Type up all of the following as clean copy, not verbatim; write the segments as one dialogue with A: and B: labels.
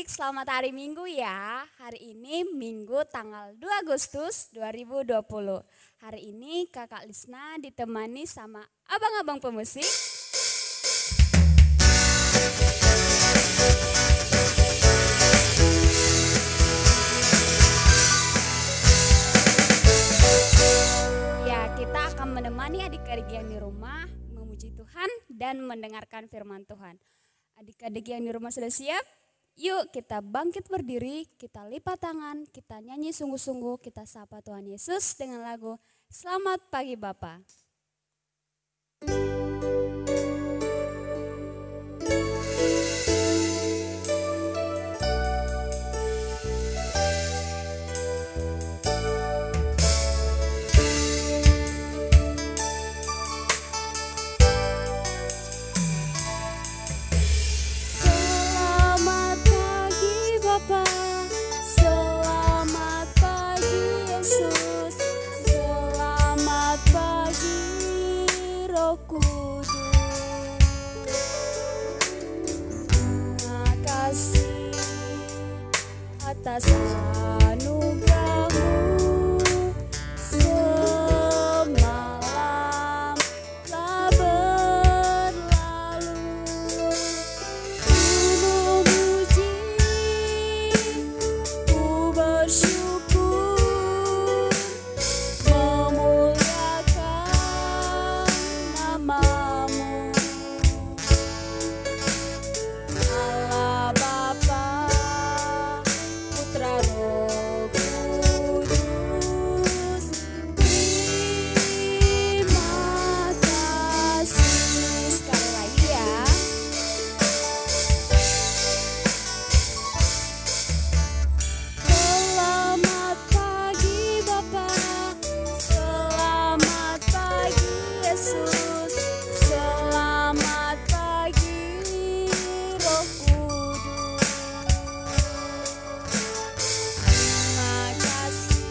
A: selamat hari Minggu ya. Hari ini Minggu tanggal 2 Agustus 2020. Hari ini Kakak Lisna ditemani sama abang-abang pemusik. Ya, kita akan menemani adik-adik yang di rumah memuji Tuhan dan mendengarkan firman Tuhan. Adik-adik yang di rumah sudah siap? Yuk kita bangkit berdiri, kita lipat tangan, kita nyanyi sungguh-sungguh, kita sapa Tuhan Yesus dengan lagu Selamat Pagi Bapa.
B: Selamat pagi Yesus, selamat pagi Roh Kudus. Terima kasih atas anugerah-Mu. Semalam telah berlalu. Bersyukur, memuliakan nama-Mu, Allah Bapa, Putra Roh Kudus. Terima kasih. Sekali lagi ya. Selamat pagi Bapa, selamat pagi Yesus, selamat pagi Roh Kudus. Terima kasih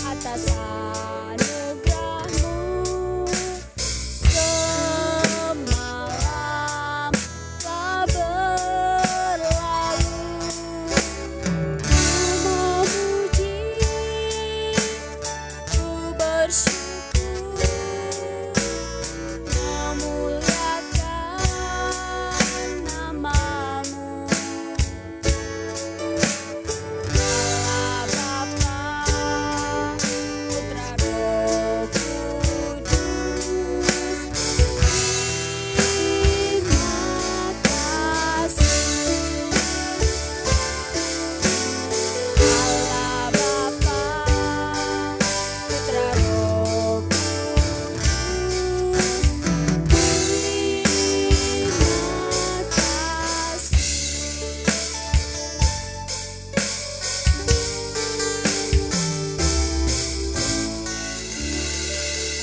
B: atas anugerah-Mu. Semalam telah berlalu. Bersyukur, memuliakan nama-Mu, Allah Bapa, Putra Roh Kudus. Terima kasih, Allah Bapa, Putra Roh Kudus.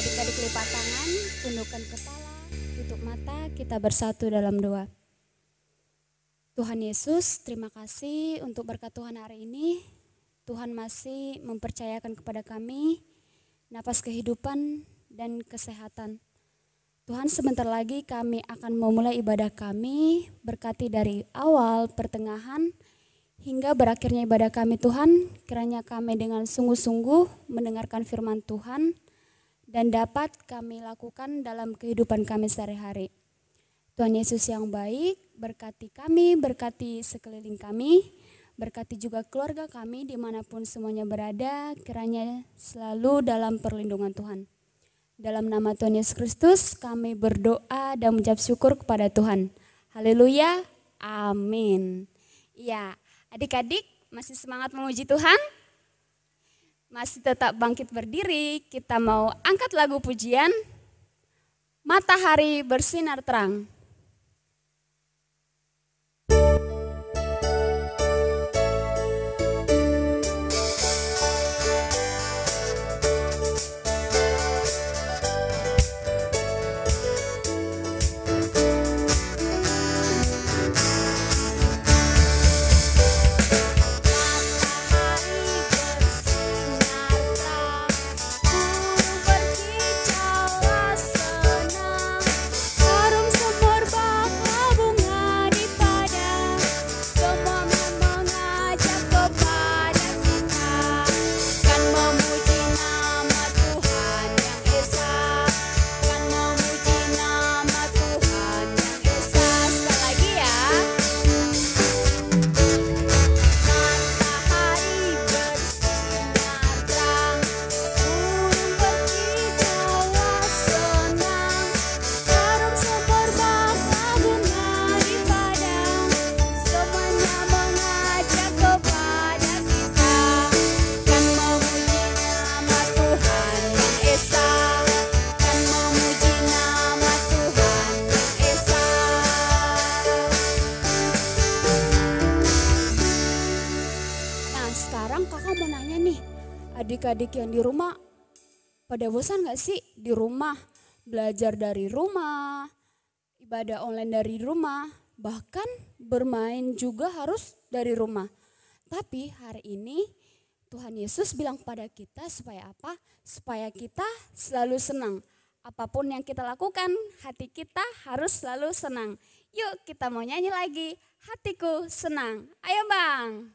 A: Adik-adik lipat tangan, tundukkan kepala, tutup mata, kita bersatu dalam doa. Tuhan Yesus, terima kasih untuk berkat Tuhan hari ini. Tuhan masih mempercayakan kepada kami napas kehidupan dan kesehatan. Tuhan, sebentar lagi kami akan memulai ibadah kami, berkati dari awal, pertengahan, hingga berakhirnya ibadah kami Tuhan. Kiranya kami dengan sungguh-sungguh mendengarkan firman Tuhan dan dapat kami lakukan dalam kehidupan kami sehari-hari. Tuhan Yesus yang baik, berkati kami, berkati sekeliling kami, berkati juga keluarga kami dimanapun semuanya berada, kiranya selalu dalam perlindungan Tuhan. Dalam nama Tuhan Yesus Kristus kami berdoa dan mengucap syukur kepada Tuhan. Haleluya, amin. Ya, adik-adik masih semangat memuji Tuhan? Masih tetap bangkit berdiri, kita mau angkat lagu pujian, Matahari Bersinar Terang.
B: Harum semua
A: adik-adik yang di rumah pada bosan gak sih di rumah? Belajar dari rumah, ibadah online dari rumah, bahkan bermain juga harus dari rumah. Tapi hari ini Tuhan Yesus bilang pada kita supaya apa? Supaya kita selalu senang. Apapun yang kita lakukan, hati kita harus selalu senang. Yuk kita mau nyanyi lagi, hatiku senang. Ayo Bang.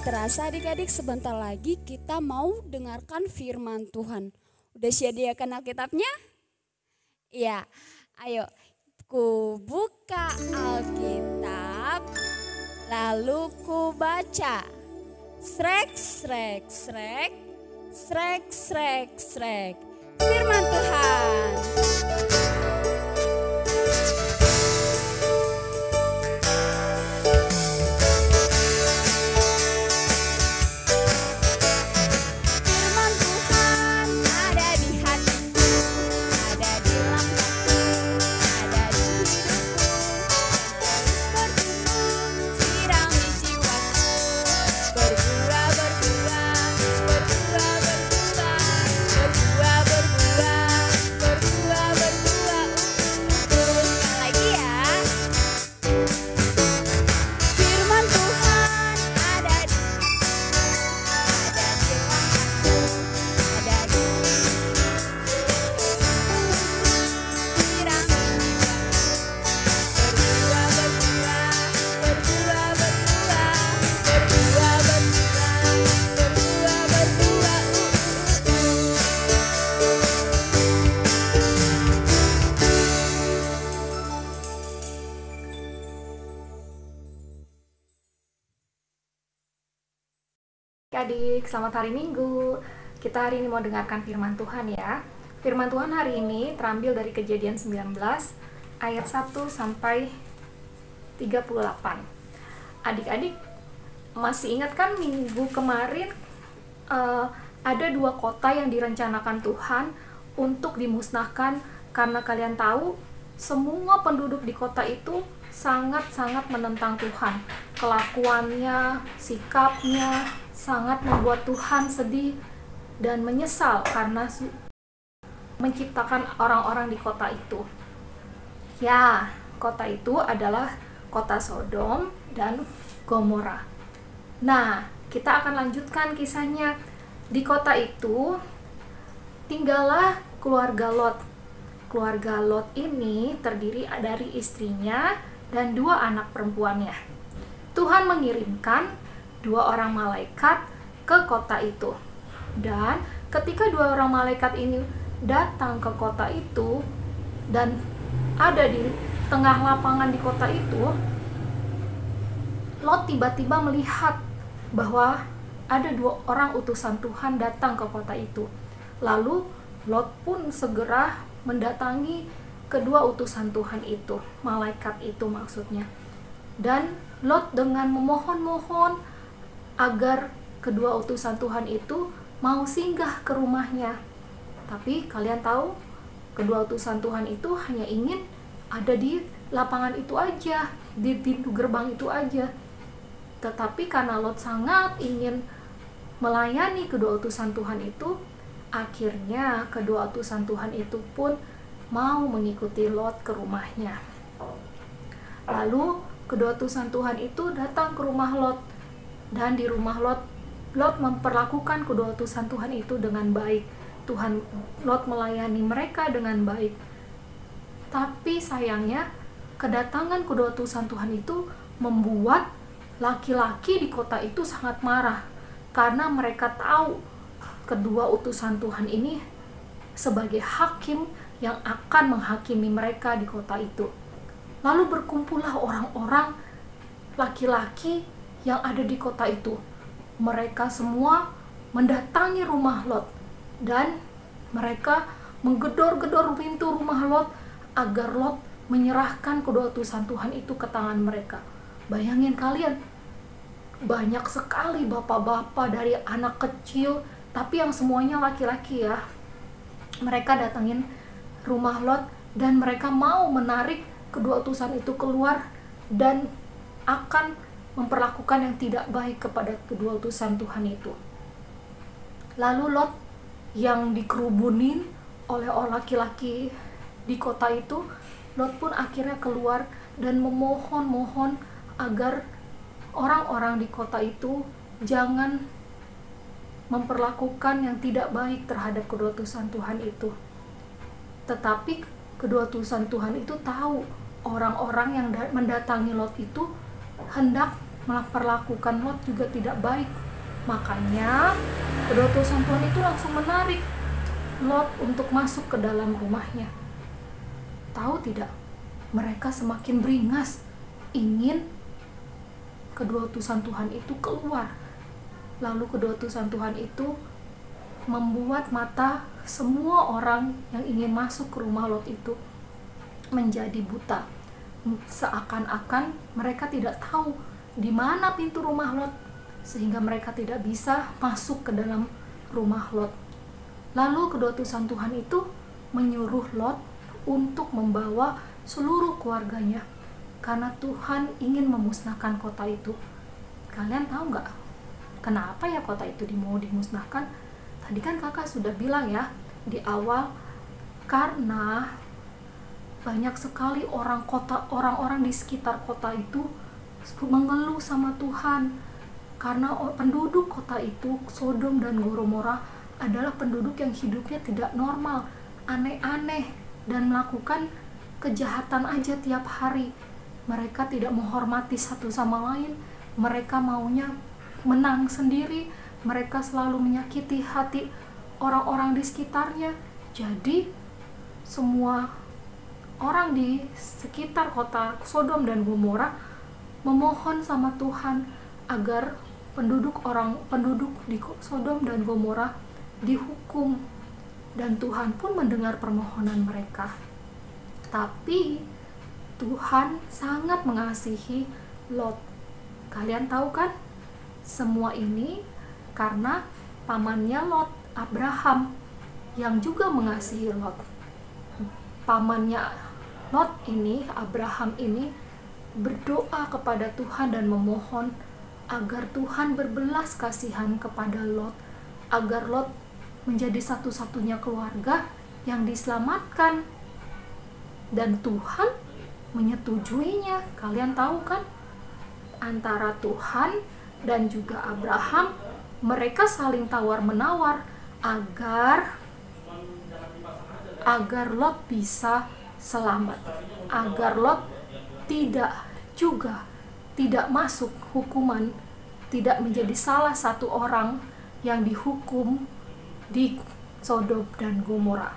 A: Terasa adik-adik sebentar lagi kita mau dengarkan firman Tuhan. Udah sediakan Alkitabnya? Iya, ayo ku buka Alkitab lalu ku baca. Srek, srek, srek, srek, srek, srek. Firman Tuhan.
C: Adik, selamat hari Minggu. Kita hari ini mau dengarkan firman Tuhan ya. Firman Tuhan hari ini terambil dari Kejadian 19 ayat 1 sampai 38. Adik-adik masih ingat kan minggu kemarin ada 2 kota yang direncanakan Tuhan untuk dimusnahkan karena kalian tahu semua penduduk di kota itu sangat-sangat menentang Tuhan. Kelakuannya, sikapnya sangat membuat Tuhan sedih dan menyesal karena menciptakan orang-orang di kota itu. Ya, kota itu adalah kota Sodom dan Gomora. Nah, kita akan lanjutkan kisahnya. Di kota itu tinggallah keluarga Lot. Keluarga Lot ini terdiri dari istrinya dan 2 anak perempuannya. Tuhan mengirimkan 2 orang malaikat ke kota itu. Dan ketika 2 orang malaikat ini datang ke kota itu dan ada di tengah lapangan di kota itu, Lot tiba-tiba melihat bahwa ada 2 orang utusan Tuhan datang ke kota itu. Lalu Lot pun segera mendatangi kedua utusan Tuhan itu, malaikat itu maksudnya. Dan Lot dengan memohon-mohon agar kedua utusan Tuhan itu mau singgah ke rumahnya. Tapi kalian tahu, kedua utusan Tuhan itu hanya ingin ada di lapangan itu aja, di pintu gerbang itu aja. Tetapi karena Lot sangat ingin melayani kedua utusan Tuhan itu, akhirnya kedua utusan Tuhan itu pun mau mengikuti Lot ke rumahnya. Lalu kedua utusan Tuhan itu datang ke rumah Lot. Dan di rumah Lot memperlakukan kedua utusan Tuhan itu dengan baik. Lot melayani mereka dengan baik. Tapi sayangnya kedatangan kedua utusan Tuhan itu membuat laki-laki di kota itu sangat marah, karena mereka tahu kedua utusan Tuhan ini sebagai hakim yang akan menghakimi mereka di kota itu. Lalu berkumpullah orang-orang laki-laki yang ada di kota itu. Mereka semua mendatangi rumah Lot, dan mereka menggedor-gedor pintu rumah Lot agar Lot menyerahkan kedua utusan Tuhan itu ke tangan mereka. Bayangin kalian, banyak sekali bapak-bapak dari anak kecil, tapi yang semuanya laki-laki ya. Mereka datangin rumah Lot dan mereka mau menarik kedua utusan itu keluar dan akan memperlakukan yang tidak baik kepada kedua utusan Tuhan itu. Lalu Lot yang dikerubunin oleh orang laki-laki di kota itu, Lot pun akhirnya keluar dan memohon agar orang-orang di kota itu jangan memperlakukan yang tidak baik terhadap kedua utusan Tuhan itu. Tetapi kedua utusan Tuhan itu tahu orang-orang yang mendatangi Lot itu hendak memperlakukan Lot juga tidak baik. Makanya kedua utusan Tuhan itu langsung menarik Lot untuk masuk ke dalam rumahnya. Tahu tidak, mereka semakin beringas ingin kedua utusan Tuhan itu keluar. Lalu kedua utusan Tuhan itu membuat mata semua orang yang ingin masuk ke rumah Lot itu menjadi buta. Seakan-akan mereka tidak tahu di mana pintu rumah Lot, sehingga mereka tidak bisa masuk ke dalam rumah Lot. Lalu kedua utusan Tuhan itu menyuruh Lot untuk membawa seluruh keluarganya, karena Tuhan ingin memusnahkan kota itu. Kalian tahu nggak kenapa ya kota itu mau dimusnahkan? Tadi kan kakak sudah bilang ya di awal, karena banyak sekali orang-orang di sekitar kota itu mengeluh sama Tuhan, karena penduduk kota itu, Sodom dan Gomora, adalah penduduk yang hidupnya tidak normal, aneh-aneh, dan melakukan kejahatan aja tiap hari. Mereka tidak menghormati satu sama lain, mereka maunya menang sendiri, mereka selalu menyakiti hati orang-orang di sekitarnya. Jadi semua orang di sekitar kota Sodom dan Gomora memohon sama Tuhan agar penduduk di Sodom dan Gomora dihukum, dan Tuhan pun mendengar permohonan mereka. Tapi Tuhan sangat mengasihi Lot. Kalian tahu kan? Semua ini karena pamannya Lot, Abraham, yang juga mengasihi Lot. Pamannya Lot ini, Abraham ini, berdoa kepada Tuhan dan memohon agar Tuhan berbelas kasihan kepada Lot, agar Lot menjadi satu-satunya keluarga yang diselamatkan. Dan Tuhan menyetujuinya. Kalian tahu kan? Antara Tuhan dan juga Abraham, mereka saling tawar-menawar agar Lot bisa selamat, agar Lot tidak masuk hukuman, tidak menjadi salah satu orang yang dihukum di Sodom dan Gomora.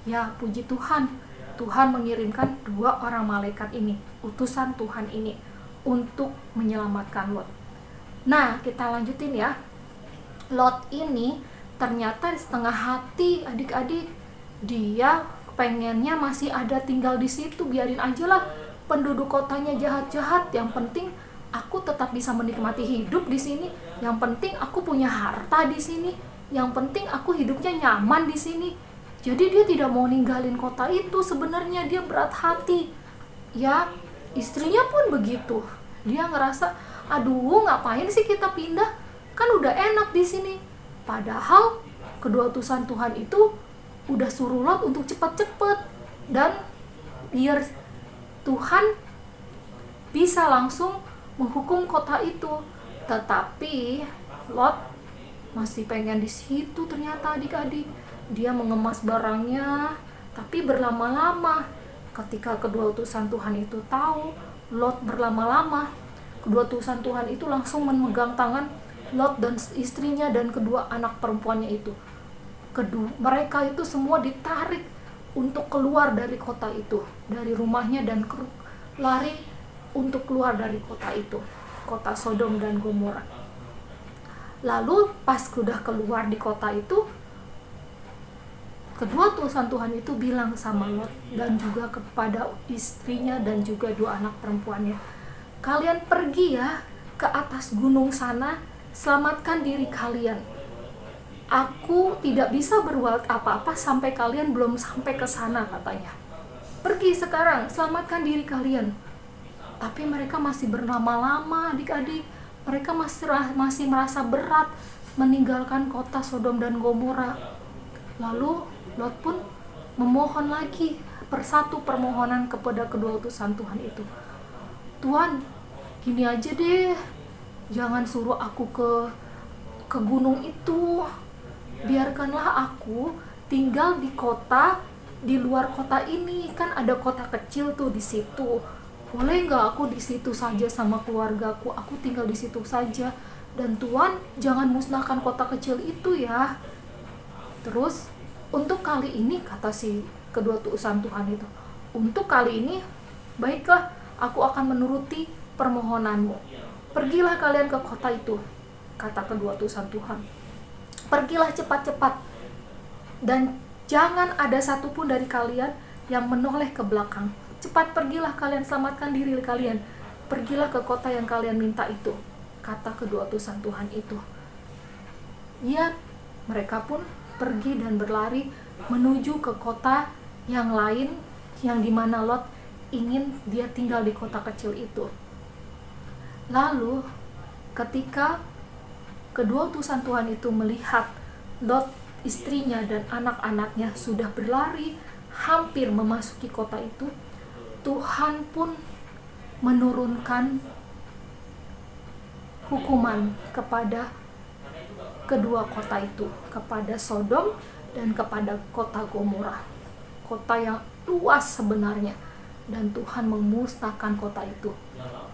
C: Ya, puji Tuhan, Tuhan mengirimkan 2 orang malaikat ini, utusan Tuhan ini, untuk menyelamatkan Lot. Nah, kita lanjutin ya. Lot ini ternyata setengah hati, adik-adik. Dia pengennya masih ada tinggal di situ, biarin aja lah penduduk kotanya jahat-jahat. Yang penting aku tetap bisa menikmati hidup di sini. Yang penting aku punya harta di sini. Yang penting aku hidupnya nyaman di sini. Jadi dia tidak mau ninggalin kota itu. Sebenarnya dia berat hati. Ya, istrinya pun begitu. Dia ngerasa, aduh, ngapain sih kita pindah? Kan udah enak di sini. Padahal kedua utusan Tuhan itu udah suruh Lot untuk cepat-cepat, dan biar Tuhan bisa langsung menghukum kota itu. Tetapi Lot masih pengen di situ ternyata, adik-adik. Dia mengemas barangnya, tapi berlama-lama. Ketika kedua utusan Tuhan itu tahu Lot berlama-lama. Kedua utusan Tuhan itu langsung memegang tangan Lot dan istrinya dan kedua anak perempuannya itu. Mereka itu semua ditarik untuk keluar dari kota itu, dari rumahnya, dan lari untuk keluar dari kota itu, kota Sodom dan Gomora. Lalu pas sudah keluar di kota itu, kedua utusan Tuhan itu bilang sama Lot dan juga kepada istrinya dan juga dua anak perempuannya, kalian pergi ya ke atas gunung sana, selamatkan diri kalian. Aku tidak bisa berbuat apa-apa sampai kalian belum sampai ke sana, katanya. Pergi sekarang, selamatkan diri kalian. Tapi mereka masih berlama-lama, adik-adik. Mereka masih merasa berat meninggalkan kota Sodom dan Gomora. Lalu Lot pun memohon lagi persatu permohonan kepada kedua utusan Tuhan itu. Tuhan, gini aja deh, jangan suruh aku ke gunung itu. Biarkanlah aku tinggal di kota, di luar kota ini. Kan ada kota kecil tuh di situ. Boleh nggak aku di situ saja sama keluargaku? Aku tinggal di situ saja. Dan Tuhan, jangan musnahkan kota kecil itu ya. Terus untuk kali ini, kata si kedua utusan Tuhan itu, untuk kali ini baiklah, aku akan menuruti permohonanmu. Pergilah kalian ke kota itu, kata kedua utusan Tuhan. Pergilah cepat-cepat, dan jangan ada satupun dari kalian yang menoleh ke belakang. Cepat pergilah kalian, selamatkan diri kalian. Pergilah ke kota yang kalian minta itu, kata kedua utusan Tuhan itu. Ya, mereka pun pergi dan berlari menuju ke kota yang lain, yang dimana Lot ingin dia tinggal di kota kecil itu. Lalu ketika kedua utusan Tuhan itu melihat Lot, istrinya dan anak-anaknya sudah berlari hampir memasuki kota itu, Tuhan pun menurunkan hukuman kepada kedua kota itu, kepada Sodom dan kepada kota Gomora, kota yang luas sebenarnya, dan Tuhan memusnahkan kota itu,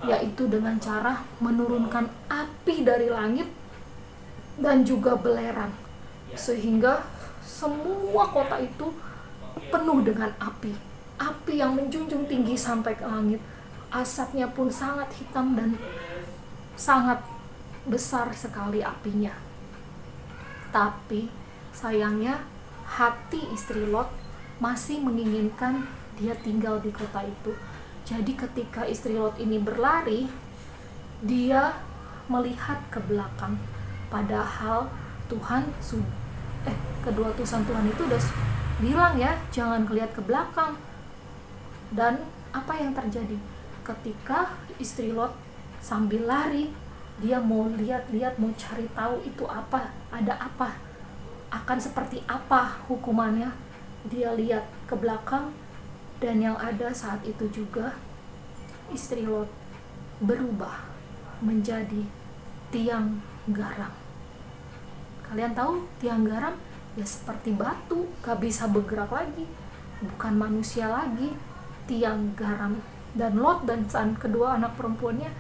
C: yaitu dengan cara menurunkan api dari langit dan juga belerang, sehingga semua kota itu penuh dengan api yang menjunjung tinggi sampai ke langit. Asapnya pun sangat hitam dan sangat besar sekali apinya. Tapi sayangnya hati istri Lot masih menginginkan dia tinggal di kota itu. Jadi ketika istri Lot ini berlari, dia melihat ke belakang. Padahal kedua utusan Tuhan itu udah bilang ya, jangan lihat ke belakang. Dan apa yang terjadi? Ketika istri Lot sambil lari, dia mau lihat-lihat, mau cari tahu itu apa, ada apa, akan seperti apa hukumannya. Dia lihat ke belakang, dan yang ada saat itu juga istri Lot berubah menjadi tiang garam. Kalian tahu tiang garam ya seperti batu, gak bisa bergerak lagi, bukan manusia lagi, tiang garam. Dan Lot dan kedua anak perempuannya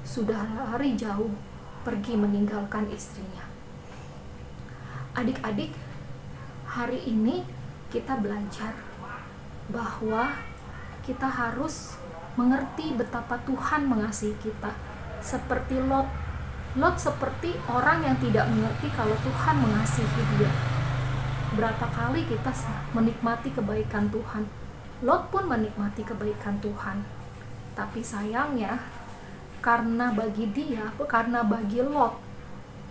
C: sudah lari jauh pergi meninggalkan istrinya. Adik-adik, hari ini kita belajar bahwa kita harus mengerti betapa Tuhan mengasihi kita. Seperti Lot seperti orang yang tidak mengerti kalau Tuhan mengasihi dia. Berapa kali kita menikmati kebaikan Tuhan. Lot pun menikmati kebaikan Tuhan. Tapi sayangnya, karena bagi Lot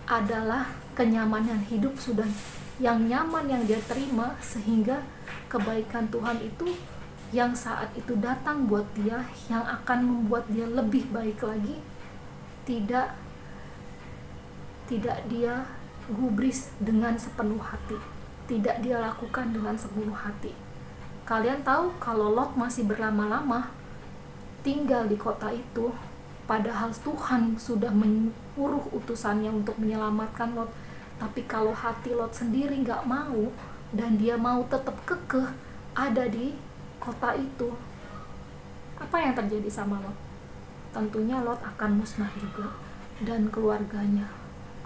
C: adalah kenyamanan hidup sudah yang nyaman yang dia terima, sehingga kebaikan Tuhan itu yang saat itu datang buat dia, yang akan membuat dia lebih baik lagi, tidak dia gubris dengan sepenuh hati, tidak dia lakukan dengan sepenuh hati. Kalian tahu kalau Lot masih berlama-lama tinggal di kota itu, padahal Tuhan sudah menyuruh utusannya untuk menyelamatkan Lot. Tapi kalau hati Lot sendiri nggak mau, dan dia mau tetap kekeh ada di kota itu, apa yang terjadi sama Lot? tentunya Lot akan musnah juga, dan keluarganya.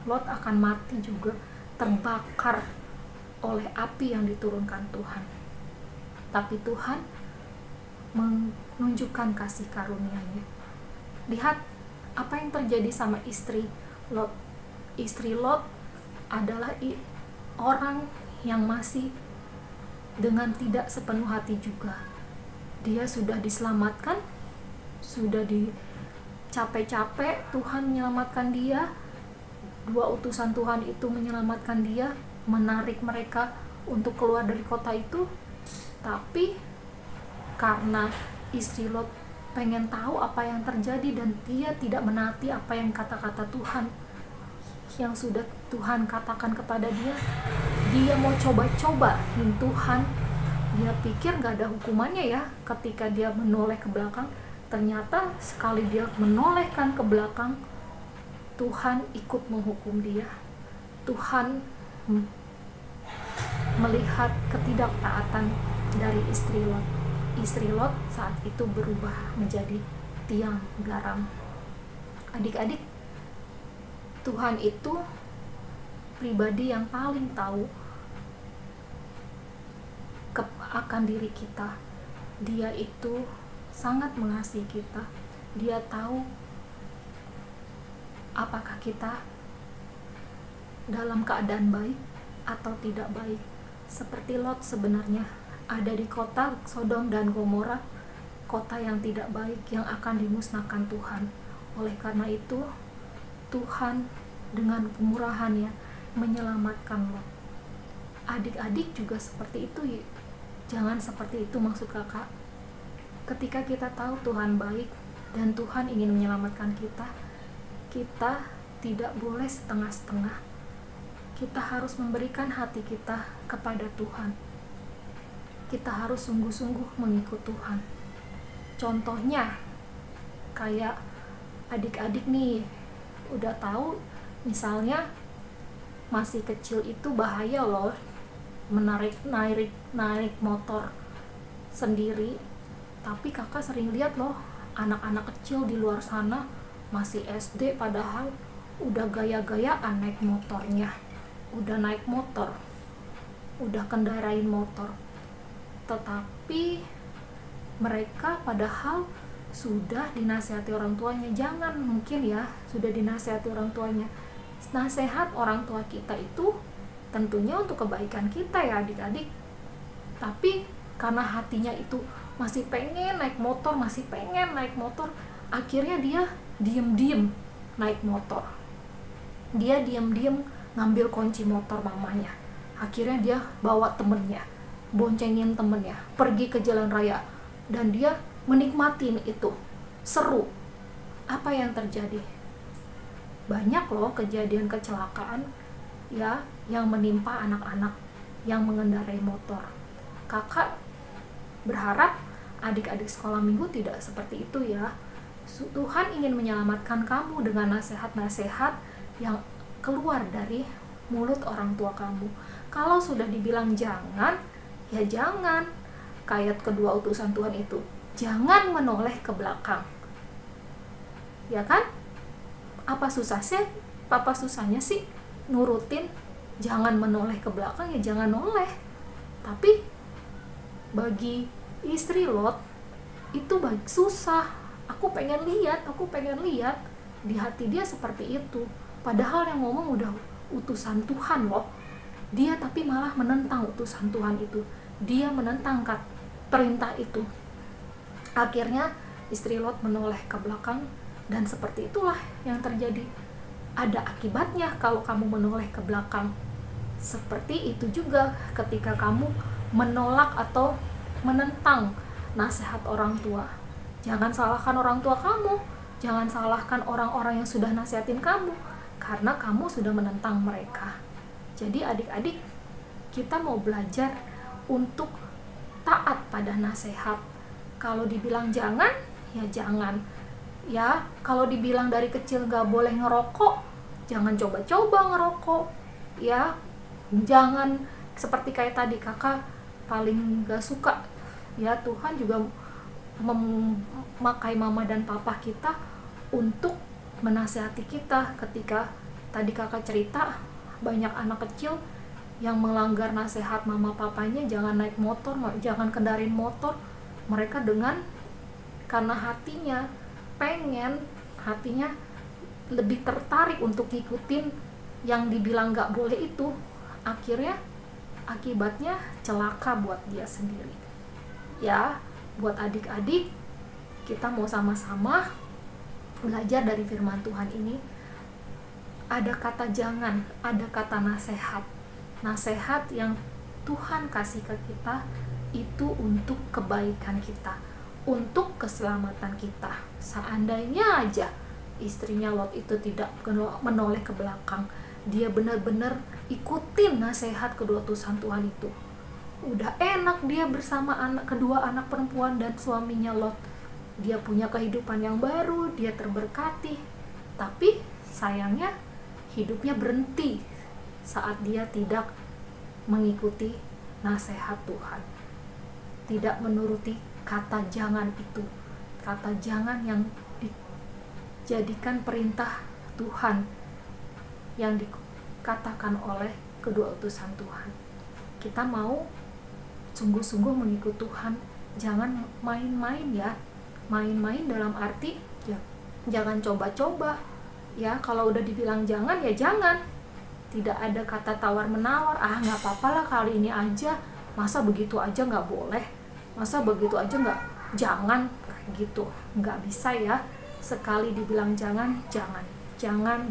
C: Lot akan mati juga, terbakar oleh api yang diturunkan Tuhan. Tapi Tuhan menunjukkan kasih karunia-Nya. Lihat apa yang terjadi sama istri Lot. Istri Lot adalah orang yang masih dengan tidak sepenuh hati juga. Dia sudah diselamatkan, sudah capek-capek Tuhan menyelamatkan dia. Dua utusan Tuhan itu menyelamatkan dia, menarik mereka untuk keluar dari kota itu. Tapi karena istri Lot pengen tahu apa yang terjadi dan dia tidak menaati apa yang kata-kata Tuhan yang sudah Tuhan katakan kepada dia, dia mau coba-cobain Tuhan. Dia pikir gak ada hukumannya ya ketika dia menoleh ke belakang. Ternyata sekali dia menolehkan ke belakang, Tuhan ikut menghukum dia. Tuhan melihat ketidaktaatan dari istri Lot. Istri Lot saat itu berubah menjadi tiang garam. Adik-adik, Tuhan itu pribadi yang paling tahu akan diri kita. Dia itu sangat mengasihi kita. Dia tahu apakah kita dalam keadaan baik atau tidak baik. Seperti Lot sebenarnya ada di kota Sodom dan Gomora, kota yang tidak baik yang akan dimusnahkan Tuhan. Oleh karena itu Tuhan dengan kemurahan-Nya menyelamatkan Lot. Adik-adik juga seperti itu. Jangan seperti itu maksud kakak. Ketika kita tahu Tuhan baik dan Tuhan ingin menyelamatkan kita, kita tidak boleh setengah-setengah. Kita harus memberikan hati kita kepada Tuhan. Kita harus sungguh-sungguh mengikut Tuhan. Contohnya, kayak adik-adik nih, udah tahu misalnya masih kecil itu bahaya loh naik motor sendiri. Tapi kakak sering lihat loh anak-anak kecil di luar sana masih SD padahal udah gaya-gayaan naik motornya, udah naik motor, udah kendarain motor, tetapi mereka padahal sudah dinasihati orang tuanya. Jangan, mungkin ya sudah dinasihati orang tuanya. Nasihat orang tua kita itu tentunya untuk kebaikan kita ya adik-adik, tapi karena hatinya itu masih pengen naik motor, akhirnya dia diem-diem naik motor, dia diem-diem ngambil kunci motor mamanya, akhirnya dia bawa temennya, boncengin temennya pergi ke jalan raya, dan dia menikmatin itu, seru. Apa yang terjadi? Banyak loh kejadian kecelakaan ya yang menimpa anak-anak yang mengendarai motor. Kakak berharap adik-adik sekolah minggu tidak seperti itu ya. Tuhan ingin menyelamatkan kamu dengan nasihat-nasihat yang keluar dari mulut orang tua kamu. Kalau sudah dibilang jangan, ya jangan. Kayak kedua utusan Tuhan itu, jangan menoleh ke belakang. Ya kan? Apa susahnya sih nurutin jangan menoleh ke belakang, ya jangan noleh. Tapi bagi istri Lot itu susah. Aku pengen lihat di hati dia seperti itu, padahal yang ngomong udah utusan Tuhan loh. Dia tapi malah menentang utusan Tuhan itu, dia menentang perintah itu. Akhirnya istri Lot menoleh ke belakang, dan seperti itulah yang terjadi. Ada akibatnya kalau kamu menoleh ke belakang. Seperti itu juga ketika kamu menolak atau menentang nasihat orang tua. Jangan salahkan orang tua kamu, jangan salahkan orang-orang yang sudah nasihatin kamu, karena kamu sudah menentang mereka. Jadi adik-adik, kita mau belajar untuk taat pada nasihat. Kalau dibilang jangan, ya jangan. Ya, kalau dibilang dari kecil gak boleh ngerokok, jangan coba-coba ngerokok. Ya, jangan seperti kayak tadi kakak paling gak suka. Ya, Tuhan juga memakai mama dan papa kita untuk menasihati kita ketika tadi kakak cerita banyak anak kecil yang melanggar nasihat mama papanya, jangan naik motor, jangan kendarin motor. Mereka karena hatinya lebih tertarik untuk ngikutin yang dibilang gak boleh itu, akibatnya celaka buat dia sendiri. Ya, buat adik-adik, kita mau sama-sama belajar dari firman Tuhan ini. Ada kata jangan, ada kata nasihat yang Tuhan kasih ke kita itu untuk kebaikan kita, untuk keselamatan kita. Seandainya aja istrinya Lot itu tidak menoleh ke belakang, dia benar-benar ikutin nasihat kedua utusan Tuhan itu, udah enak dia bersama kedua anak perempuan dan suaminya Lot. Dia punya kehidupan yang baru, dia terberkati. Tapi sayangnya hidupnya berhenti saat dia tidak mengikuti nasihat Tuhan, tidak menuruti kata jangan itu, kata jangan yang dijadikan perintah Tuhan yang dikatakan oleh kedua utusan Tuhan. Kita mau sungguh-sungguh mengikut Tuhan, jangan main-main ya. Main-main dalam arti ya, jangan coba-coba ya. Kalau udah dibilang jangan ya jangan, tidak ada kata tawar-menawar, nggak apa-apa lah kali ini aja, masa begitu aja nggak boleh, masa begitu aja nggak, jangan, kayak gitu. Nggak bisa ya, sekali dibilang jangan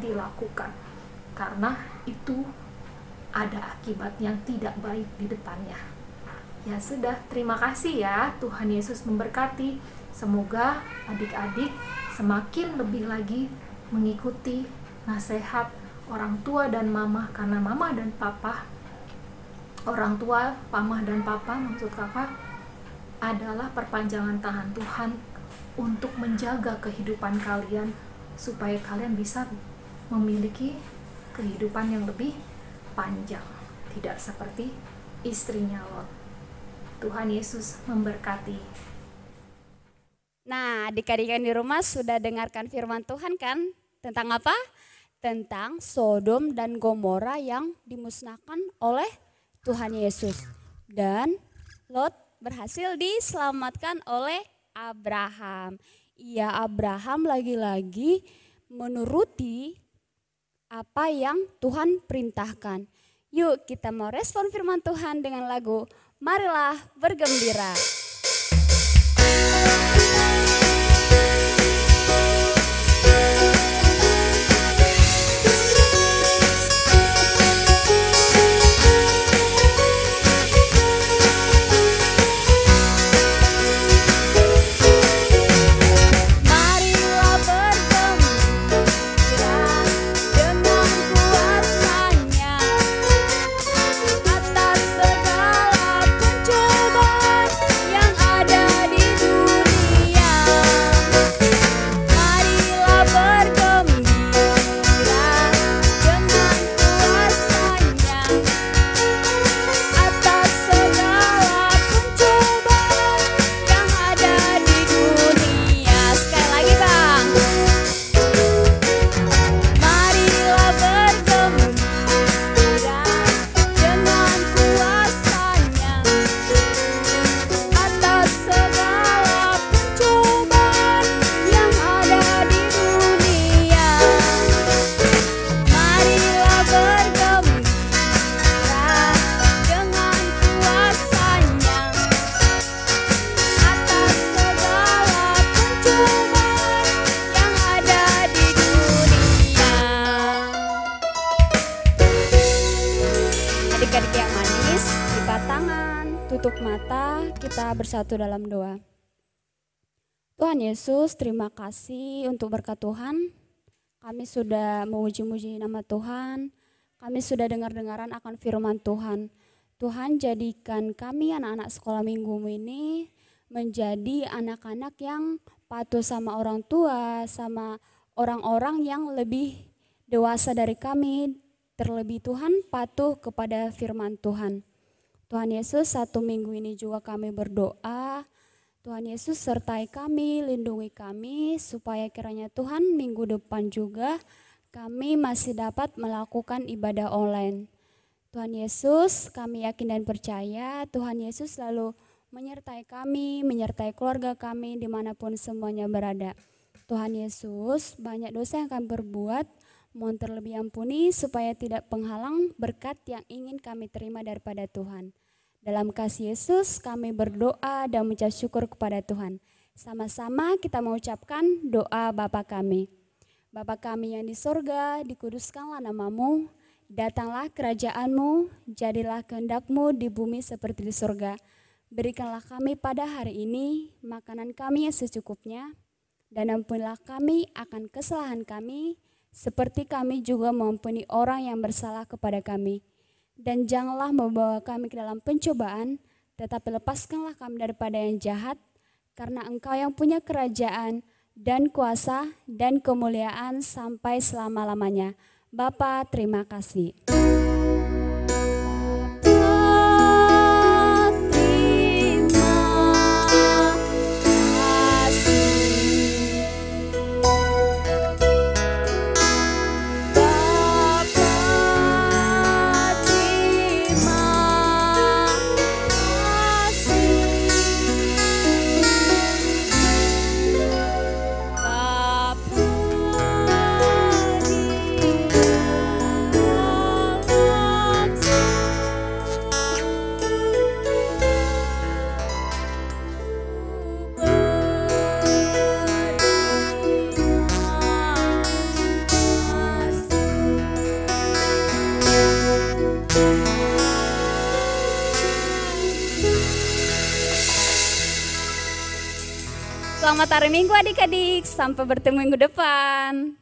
C: dilakukan, karena itu ada akibat yang tidak baik di depannya. Ya sudah, terima kasih ya, Tuhan Yesus memberkati. Semoga adik-adik semakin lebih lagi mengikuti nasihat orang tua dan mama, karena mama dan papa, orang tua, mama dan papa maksud kakak, adalah perpanjangan tangan Tuhan untuk menjaga kehidupan kalian, supaya kalian bisa memiliki kehidupan yang lebih panjang, tidak seperti istrinya Lot. Tuhan Yesus memberkati.
A: Nah, adik-adik yang di rumah sudah dengarkan firman Tuhan kan? Tentang apa? Tentang Sodom dan Gomora yang dimusnahkan oleh Tuhan Yesus. Dan Lot berhasil diselamatkan oleh Abraham. Iya, Abraham lagi-lagi menuruti apa yang Tuhan perintahkan. Yuk kita mau respon firman Tuhan dengan lagu Marilah Bergembira. Adik-adik yang manis, lipat tangan, tutup mata, kita bersatu dalam doa. Tuhan Yesus, terima kasih untuk berkat Tuhan. Kami sudah memuji-muji nama Tuhan. Kami sudah dengar-dengaran akan firman Tuhan. Tuhan, jadikan kami anak-anak sekolah minggu ini menjadi anak-anak yang patuh sama orang tua, sama orang-orang yang lebih dewasa dari kami. Terlebih Tuhan patuh kepada firman Tuhan. Tuhan Yesus, satu minggu ini juga kami berdoa. Tuhan Yesus sertai kami, lindungi kami, supaya kiranya Tuhan minggu depan juga kami masih dapat melakukan ibadah online. Tuhan Yesus, kami yakin dan percaya Tuhan Yesus selalu menyertai kami, menyertai keluarga kami dimanapun semuanya berada. Tuhan Yesus, banyak dosa yang kami berbuat, mohon terlebih ampuni supaya tidak penghalang berkat yang ingin kami terima daripada Tuhan. Dalam kasih Yesus kami berdoa dan mengucap syukur kepada Tuhan. Sama-sama kita mengucapkan doa Bapa kami. Bapa kami yang di sorga, dikuduskanlah namamu, datanglah kerajaanmu, jadilah kehendak-Mu di bumi seperti di sorga. Berikanlah kami pada hari ini makanan kami yang secukupnya, dan ampunilah kami akan kesalahan kami, seperti kami juga mengampuni orang yang bersalah kepada kami. Dan janganlah membawa kami ke dalam pencobaan, tetapi lepaskanlah kami daripada yang jahat, karena Engkau yang punya kerajaan dan kuasa dan kemuliaan sampai selama-lamanya. Bapa, terima kasih. Selamat hari Minggu adik-adik, sampai bertemu minggu depan.